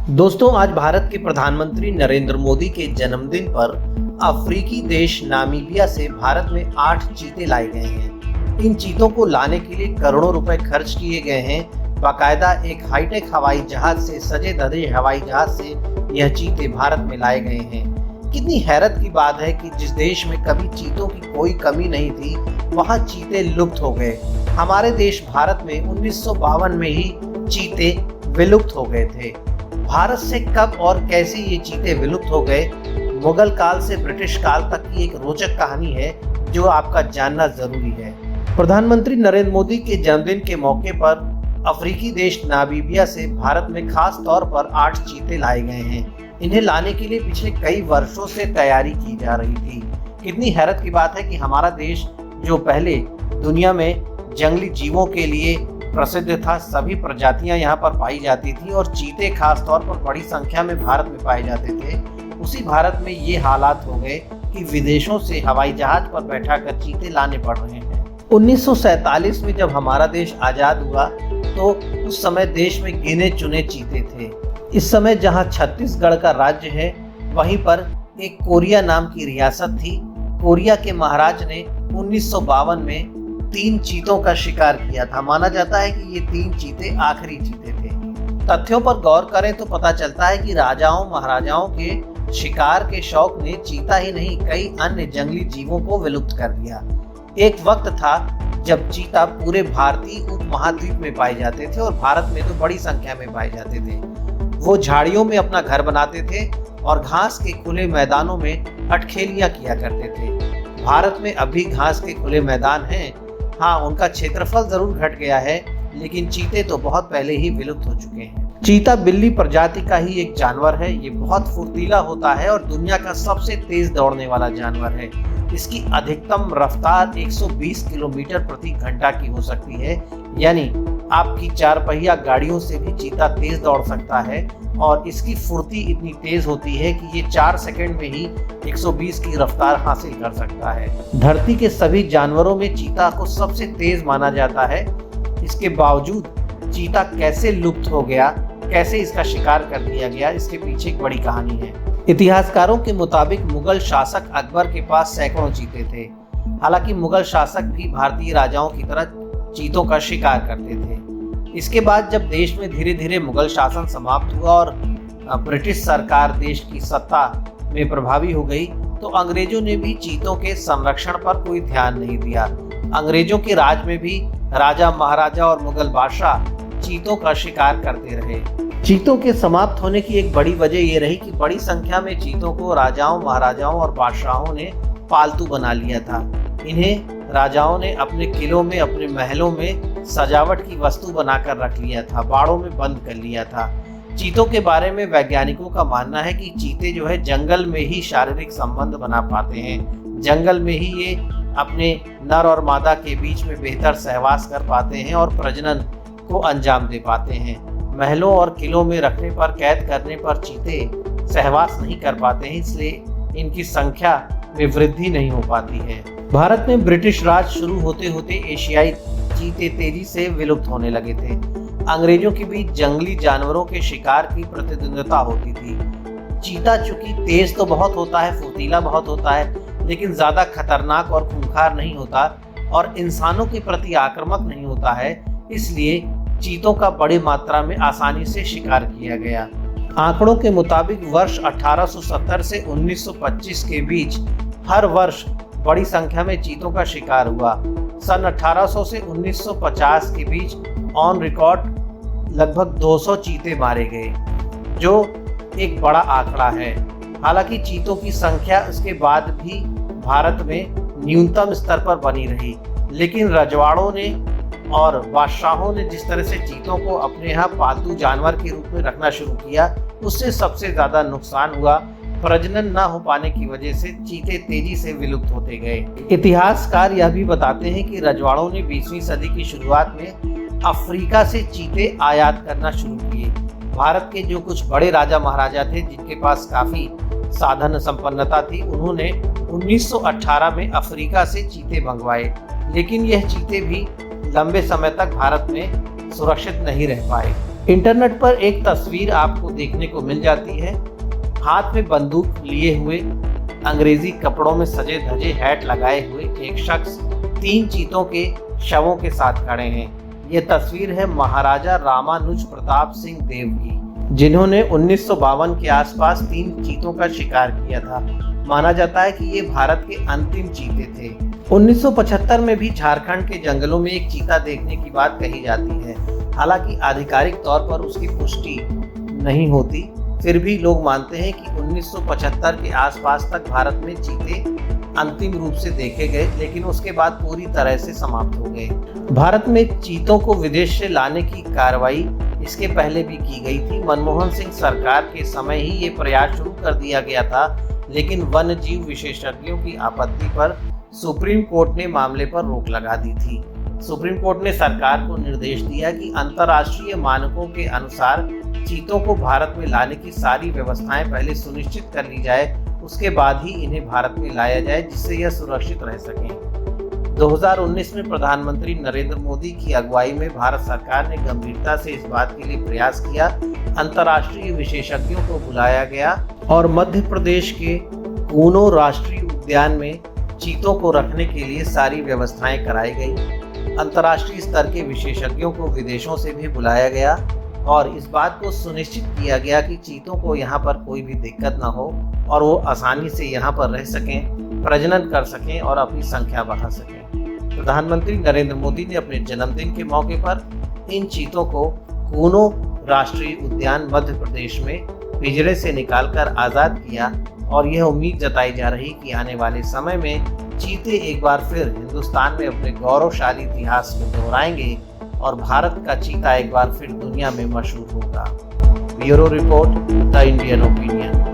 दोस्तों, आज भारत के प्रधानमंत्री नरेंद्र मोदी के जन्मदिन पर अफ्रीकी देश नामीबिया से भारत में 8 चीते लाए गए हैं। इन चीतों को लाने के लिए करोड़ों रुपए खर्च किए गए हैं। बाकायदा एक हाईटेक हवाई जहाज से सजे धजे हवाई जहाज से यह चीते भारत में लाए गए हैं। कितनी हैरत की बात है कि जिस देश में कभी चीतों की कोई कमी नहीं थी, वहाँ चीते लुप्त हो गए। हमारे देश भारत में 1952 में ही चीते विलुप्त हो गए थे। भारत से कब और कैसे ये चीते विलुप्त हो गए, मुगल काल से ब्रिटिश काल तक की एक रोचक कहानी है जो आपका जानना जरूरी है। प्रधानमंत्री नरेंद्र मोदी के जन्मदिन के मौके पर अफ्रीकी देश नामीबिया से भारत में खास तौर पर 8 चीते लाए गए हैं। इन्हें लाने के लिए पिछले कई वर्षों से तैयारी की जा रही थी। कितनी हैरत की बात है कि हमारा देश जो पहले दुनिया में जंगली जीवों के लिए प्रसिद्ध था, सभी प्रजातियां यहाँ पर पाई जाती थी और चीते खास तौर पर बड़ी संख्या में भारत में पाए जाते थे। उसी भारत में ये हालात हो गए कि विदेशों से हवाई जहाज पर बैठाकर चीते लाने पड़ रहे हैं। 1947 में जब हमारा देश आजाद हुआ तो उस समय देश में गिने चुने चीते थे। इस समय जहाँ छत्तीसगढ़ का राज्य है, वहीं पर एक कोरिया नाम की रियासत थी। कोरिया के महाराज ने 1952 में 3 चीतों का शिकार किया था। माना जाता है कि ये 3 चीते आखिरी चीते थे। तथ्यों पर गौर करें तो पता चलता है कि राजाओं महाराजाओं के शिकार के शौक ने चीता ही नहीं कई अन्य जंगली जीवों को विलुप्त कर दिया। एक वक्त था जब चीता पूरे भारतीय उपमहाद्वीप में पाए जाते थे और भारत में तो बड़ी संख्या में पाए जाते थे। वो झाड़ियों में अपना घर बनाते थे और घास के खुले मैदानों में अटखेलियां किया करते थे। भारत में अभी घास के खुले मैदान हैं। हाँ, उनका क्षेत्रफल जरूर घट गया है, लेकिन चीते तो बहुत पहले ही विलुप्त हो चुके हैं। चीता बिल्ली प्रजाति का ही एक जानवर है। ये बहुत फुर्तीला होता है और दुनिया का सबसे तेज दौड़ने वाला जानवर है। इसकी अधिकतम रफ्तार 120 किलोमीटर प्रति घंटा की हो सकती है, यानी आपकी 4 पहिया गाड़ियों से भी चीता तेज दौड़ सकता है। और इसकी फुर्ती इतनी तेज होती है कि ये 4 सेकंड में ही 120 की रफ्तार हासिल कर सकता है। धरती के सभी जानवरों में चीता को सबसे तेज माना जाता है। इसके बावजूद चीता कैसे लुप्त हो गया, कैसे इसका शिकार कर दिया गया, इसके पीछे एक बड़ी कहानी है। इतिहासकारों के मुताबिक मुगल शासक अकबर के पास सैकड़ों चीते थे। हालांकि मुगल शासक भी भारतीय राजाओं की तरह चीतों का शिकार करते थे। इसके बाद जब देश में धीरे धीरे मुगल शासन समाप्त हुआ और ब्रिटिश सरकार देश की सत्ता में प्रभावी हो गई, तो अंग्रेजों ने भी चीतों के संरक्षण पर कोई ध्यान नहीं दिया। अंग्रेजों के राज में भी राजा महाराजा और मुगल बादशाह चीतों का शिकार करते रहे। चीतों के समाप्त होने की एक बड़ी वजह ये रही कि बड़ी संख्या में चीतों को राजाओं महाराजाओं और बादशाहों ने पालतू बना लिया था। इन्हें राजाओं ने अपने किलों में, अपने महलों में सजावट की वस्तु बनाकर रख लिया था, बाड़ों में बंद कर लिया था। चीतों के बारे में वैज्ञानिकों का मानना है कि चीते जो है जंगल में ही शारीरिक संबंध बना पाते हैं। जंगल में ही ये अपने नर और मादा के बीच में बेहतर सहवास कर पाते हैं और प्रजनन को अंजाम दे पाते हैं। महलों और किलों में रखने पर, कैद करने पर चीते सहवास नहीं कर पाते हैं, इसलिए इनकी संख्या में वृद्धि नहीं हो पाती है। भारत में ब्रिटिश राज शुरू होते होते एशियाई चीते तेजी से विलुप्त होने लगे थे। अंग्रेजों के बीच जंगली जानवरों के शिकार की प्रतिद्वंद्विता होती थी। चीता चूंकि तेज तो बहुत होता है, फुर्तीला बहुत होता है, लेकिन ज्यादा खतरनाक और खूंखार नहीं होता और इंसानों के प्रति आक्रामक नहीं होता है, इसलिए चीतों का बड़ी मात्रा में आसानी से शिकार किया गया। आंकड़ों के मुताबिक वर्ष 1870 से 1925 के बीच हर वर्ष बड़ी संख्या में चीतों का शिकार हुआ। सन 1800 से 1950 के बीच ऑन रिकॉर्ड लगभग 200 चीते मारे गए, जो एक बड़ा आंकड़ा है। हालांकि चीतों की संख्या उसके बाद भी भारत में न्यूनतम स्तर पर बनी रही, लेकिन रजवाड़ों ने और बादशाहों ने जिस तरह से चीतों को अपने यहाँ पालतू जानवर के रूप में रखना शुरू किया, उससे सबसे ज्यादा नुकसान हुआ। प्रजनन न हो पाने की वजह से चीते तेजी से विलुप्त होते गए। इतिहासकार यह भी बताते हैं कि रजवाड़ों ने 20वीं सदी की शुरुआत में अफ्रीका से चीते आयात करना शुरू किए। भारत के जो कुछ बड़े राजा महाराजा थे, जिनके पास काफी साधन संपन्नता थी, उन्होंने 1918 में अफ्रीका से चीते मंगवाए, लेकिन यह चीते भी लंबे समय तक भारत में सुरक्षित नहीं रह पाए। इंटरनेट पर एक तस्वीर आपको देखने को मिल जाती है। हाथ में बंदूक लिए हुए, अंग्रेजी कपड़ों में सजे धजे हैट लगाए हुए एक शख्स 3 चीतों के शवों के साथ खड़े हैं। ये तस्वीर है महाराजा रामानुज प्रताप सिंह देव की, जिन्होंने 1952 के आसपास 3 चीतों का शिकार किया था। माना जाता है कि ये भारत के अंतिम चीते थे। 1975 में भी झारखंड के जंगलों में एक चीता देखने की बात कही जाती है। हालांकि आधिकारिक तौर पर उसकी पुष्टि नहीं होती, फिर भी लोग मानते हैं कि 1975 के आसपास तक भारत में चीते अंतिम रूप से देखे गए, लेकिन उसके बाद पूरी तरह से समाप्त हो गए। भारत में चीतों को विदेश से लाने की कार्रवाई इसके पहले भी की गई थी। मनमोहन सिंह सरकार के समय ही ये प्रयास शुरू कर दिया गया था, लेकिन वन्य जीव विशेषज्ञों की आपत्ति पर सुप्रीम कोर्ट ने मामले पर रोक लगा दी थी। सुप्रीम कोर्ट ने सरकार को निर्देश दिया कि अंतर्राष्ट्रीय मानकों के अनुसार चीतों को भारत में लाने की सारी व्यवस्थाएं पहले सुनिश्चित कर ली जाए, उसके बाद ही इन्हें भारत में लाया जाए, जिससे यह सुरक्षित रह सकें। 2019 में प्रधानमंत्री नरेंद्र मोदी की अगुवाई में भारत सरकार ने गंभीरता से इस बात के लिए प्रयास किया। अंतर्राष्ट्रीय विशेषज्ञों को बुलाया गया और मध्य प्रदेश के कूनो राष्ट्रीय उद्यान में चीतों को रखने के लिए सारी व्यवस्थाएं कराई गई। अंतर्राष्ट्रीय स्तर के विशेषज्ञों को विदेशों से भी बुलाया गया और इस बात को सुनिश्चित किया गया कि चीतों को यहाँ पर कोई भी दिक्कत न हो और वो आसानी से यहाँ पर रह सकें, प्रजनन कर सकें और अपनी संख्या बढ़ा सकें। प्रधानमंत्री नरेंद्र मोदी ने अपने जन्मदिन के मौके पर इन चीतों को कूनो राष्ट्रीय उद्यान मध्य प्रदेश में पिंजरे से निकालकर आज़ाद किया और यह उम्मीद जताई जा रही कि आने वाले समय में चीते एक बार फिर हिंदुस्तान में अपने गौरवशाली इतिहास को दोहराएंगे और भारत का चीता एक बार फिर दुनिया में मशहूर होगा। Bureau report, the Indian opinion.